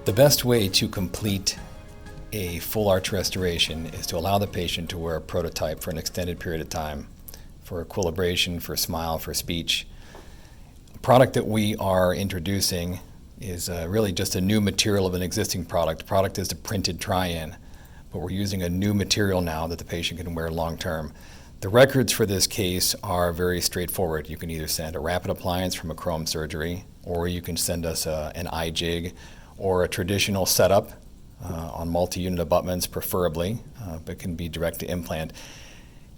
The best way to complete a full arch restoration is to allow the patient to wear a prototype for an extended period of time, for equilibration, for smile, for speech. The product that we are introducing is really just a new material of an existing product. The product is the printed try-in, but we're using a new material now that the patient can wear long term. The records for this case are very straightforward. You can either send a rapid appliance from a chrome surgery, or you can send us an iJig or a traditional setup on multi-unit abutments preferably, but can be direct to implant.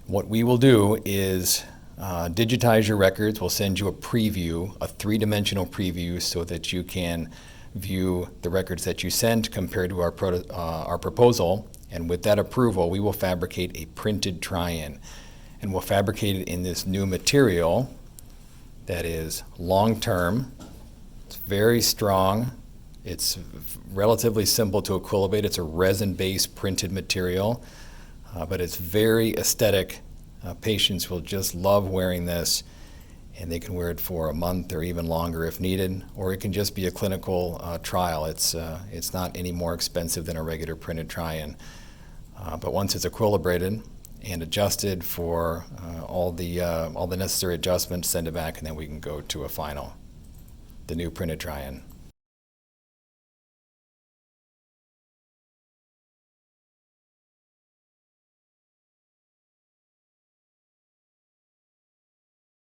What we will do is digitize your records. We'll send you a preview, a three-dimensional preview, so that you can view the records that you send compared to our proposal. And with that approval, we will fabricate a printed try-in. And we'll fabricate it in this new material that is long-term. It's very strong. It's relatively simple to equilibrate. It's a resin-based printed material, but it's very aesthetic. Patients will just love wearing this, and they can wear it for a month or even longer if needed, or it can just be a clinical trial. It's not any more expensive than a regular printed try-in. But once it's equilibrated and adjusted for all the necessary adjustments, send it back, and then we can go to a final, the new printed try-in.